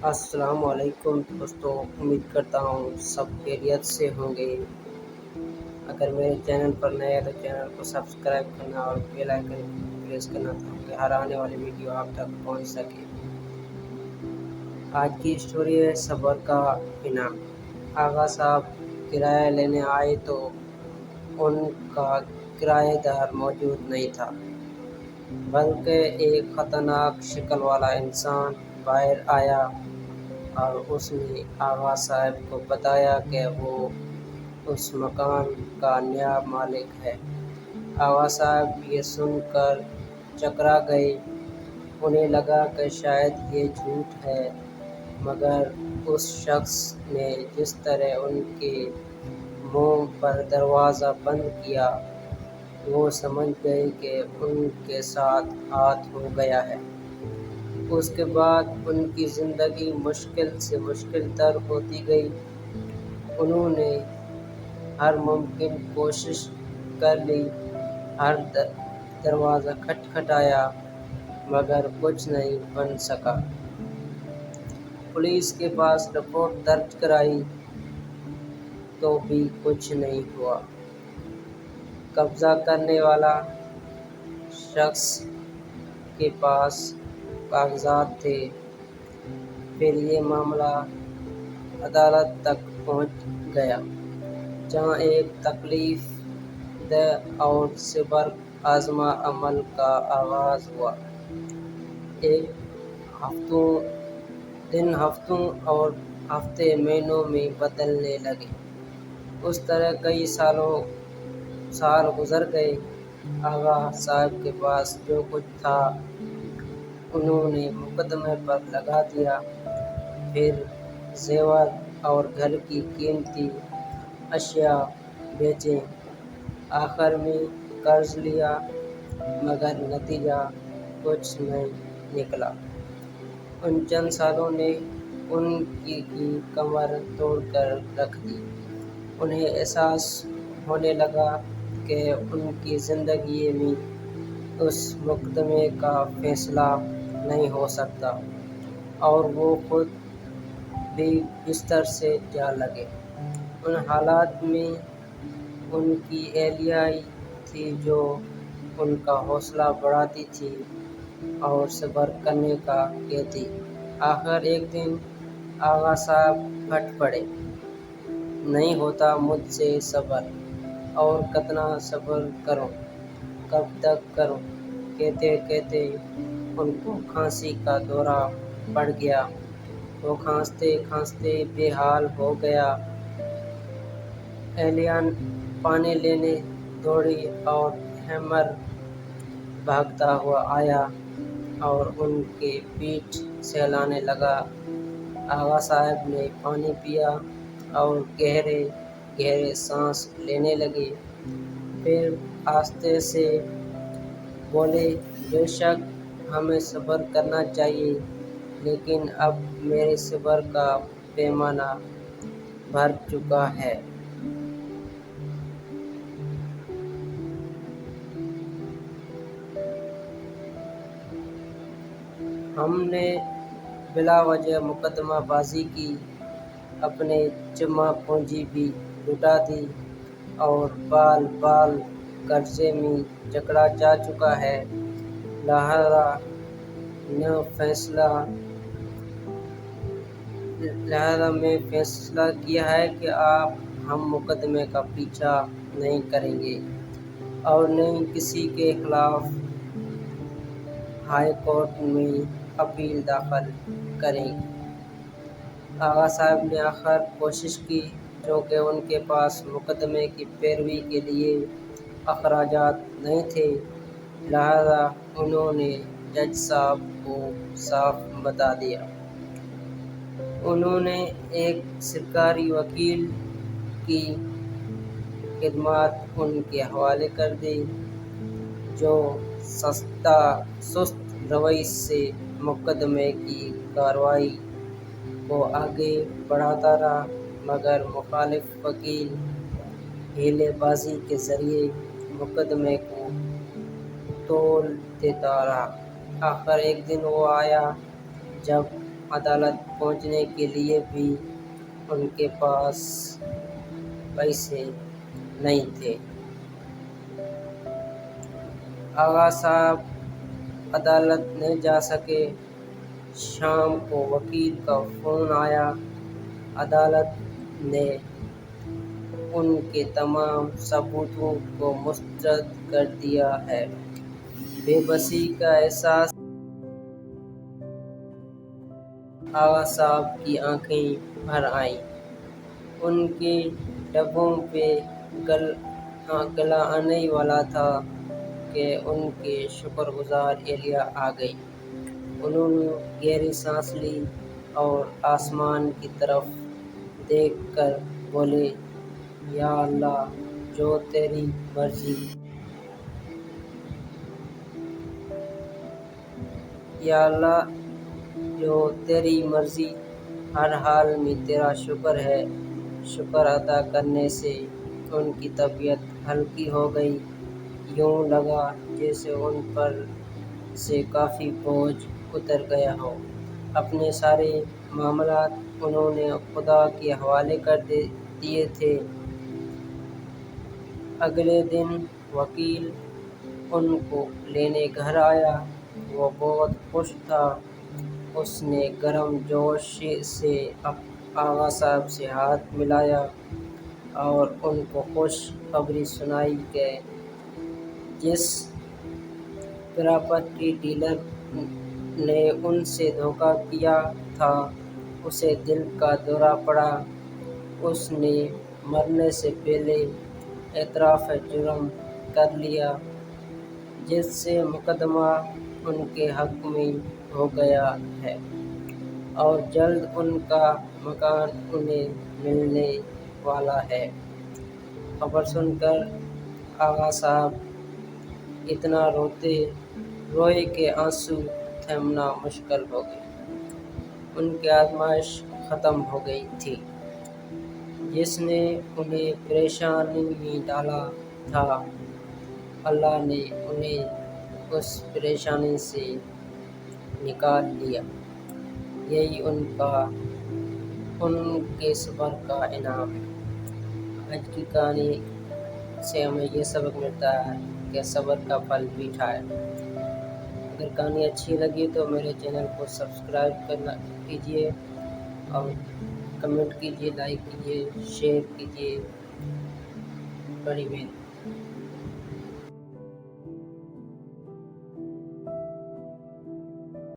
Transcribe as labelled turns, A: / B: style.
A: السلام علیکم دوستو، امید کرتا ہوں سب خیریت سے ہوں گے۔ اگر میرے چینل پر نئے ہیں تو چینل کو سبسکرائب کرنا اور بیل آئیکن پریس کرنا تاکہ ہر آنے والی ویڈیو آپ تک پہنچ سکے۔ آج کی اسٹوری ہے صبر کا انعام۔ آغا صاحب کرایہ لینے آئے تو ان کا کرایہ دار موجود نہیں تھا، بلکہ ایک خطرناک شکل والا انسان باہر آیا اور اس نے آغا صاحب کو بتایا کہ وہ اس مکان کا نیا مالک ہے۔ آغا صاحب یہ سن کر چکرا گئے۔ انہیں لگا کہ شاید یہ جھوٹ ہے، مگر اس شخص نے جس طرح ان کے منہ پر دروازہ بند کیا، وہ سمجھ گئے کہ ان کے ساتھ ہاتھ ہو گیا ہے۔ اس کے بعد ان کی زندگی مشکل سے مشکل تر ہوتی گئی۔ انہوں نے ہر ممکن کوشش کر لی، ہر دروازہ کھٹکھٹایا، مگر کچھ نہیں بن سکا۔ پولیس کے پاس رپورٹ درج کرائی تو بھی کچھ نہیں ہوا۔ قبضہ کرنے والا شخص کے پاس کاغذات تھے۔ پھر یہ معاملہ عدالت تک پہنچ گیا، جہاں ایک تکلیف دہ اور صبر آزما عمل کا آغاز ہوا۔ ایک دن ہفتوں اور ہفتے مہینوں میں بدلنے لگے۔ اس طرح کئی سال گزر گئے۔ آغا صاحب کے پاس جو کچھ تھا انہوں نے مقدمے پر لگا دیا۔ پھر زیور اور گھر کی قیمتی اشیاء بیچیں، آخر میں قرض لیا، مگر نتیجہ کچھ نہیں نکلا۔ ان چند سالوں نے ان کی کمر توڑ کر رکھ دی۔ انہیں احساس ہونے لگا کہ ان کی زندگی میں اس مقدمے کا فیصلہ نہیں ہو سکتا، اور وہ خود بھی بستر سے جا لگے۔ ان حالات میں ان کی اہلیہ ہی تھی جو ان کا حوصلہ بڑھاتی تھی اور صبر کرنے کا کہتی۔ آخر ایک دن آغا صاحب پھٹ پڑے، نہیں ہوتا مجھ سے صبر، اور کتنا صبر کروں، کب تک کروں۔ کہتے کہتے ان کو کھانسی کا دورہ پڑ گیا۔ وہ کھانستے کھانستے بے حال ہو گیا۔ اہلیہ پانی لینے دوڑی اور ہیمر بھاگتا ہوا آیا اور ان کی پیٹھ سہلانے لگا۔ آغا صاحب نے پانی پیا اور گہرے گہرے سانس لینے لگے۔ پھر آہستہ سے بولے، بے شک ہمیں صبر کرنا چاہیے، لیکن اب میرے صبر کا پیمانہ بھر چکا ہے۔ ہم نے بلا وجہ مقدمہ بازی کی، اپنے جمع پونجی بھی لٹا دی، اور بال بال قرضے میں جکڑا جا چکا ہے۔ لہٰذا میں فیصلہ کیا ہے کہ اب ہم مقدمے کا پیچھا نہیں کریں گے اور نہ ہی کسی کے خلاف ہائی کورٹ میں اپیل داخل کریں گے۔ آغا صاحب نے آخر کوشش کی۔ چونکہ ان کے پاس مقدمے کی پیروی کے لیے اخراجات نہیں تھے، لہٰذا انہوں نے جج صاحب کو صاف بتا دیا۔ انہوں نے ایک سرکاری وکیل کی خدمات ان کے حوالے کر دیں، جو سست روی سے مقدمے کی کارروائی کو آگے بڑھاتا رہا، مگر مخالف وکیل ہیلے بازی کے ذریعے مقدمے کو توڑ دیتا رہا۔ آخر ایک دن وہ آیا جب عدالت پہنچنے کے لیے بھی ان کے پاس پیسے نہیں تھے۔ آغا صاحب عدالت نہ جا سکے۔ شام کو وکیل کا فون آیا۔ عدالت نے ان کے تمام ثبوتوں کو مسترد کر دیا ہے۔ بے بسی کا احساس آغا صاحب کی آنکھیں بھر آئیں۔ ان کے ڈبوں پہ گلہ آنے والا تھا کہ ان کی شکر گزار اہلیہ آ گئی۔ انہوں نے گہری سانس لی اور آسمان کی طرف دیکھ کر بولے، یا اللہ، جو تیری مرضی۔ یا اللہ، جو تیری مرضی، ہر حال میں تیرا شکر ہے۔ شکر ادا کرنے سے ان کی طبیعت ہلکی ہو گئی۔ یوں لگا جیسے ان پر سے کافی بوجھ اتر گیا ہو۔ اپنے سارے معاملات انہوں نے خدا کے حوالے کر دیے تھے۔ اگلے دن وکیل ان کو لینے گھر آیا۔ وہ بہت خوش تھا۔ اس نے گرم جوش سے آغا صاحب سے ہاتھ ملایا اور ان کو خوش خبری سنائی کہ جس پراپرٹی ڈیلر نے ان سے دھوکہ کیا تھا، اسے دل کا دورہ پڑا۔ اس نے مرنے سے پہلے اعتراف جرم کر لیا، جس سے مقدمہ ان کے حق میں ہو گیا ہے اور جلد ان کا مکان انہیں ملنے والا ہے۔ خبر سن کر آغا صاحب اتنا روئے کہ آنسو تھمنا مشکل ہو گیا۔ ان کی آزمائش ختم ہو گئی تھی۔ جس نے انہیں پریشانی میں ڈالا تھا، اللہ نے انہیں اس پریشانی سے نکال لیا۔ یہی ان کے صبر کا انعام ہے۔ آج کی کہانی سے ہمیں یہ سبق ملتا ہے کہ صبر کا پھل میٹھا ہے۔ اگر کہانی اچھی لگی تو میرے چینل کو سبسکرائب کیجیے اور کمنٹ کیجیے، لائک کیجیے، شیئر کیجیے۔ بڑی مہربانی۔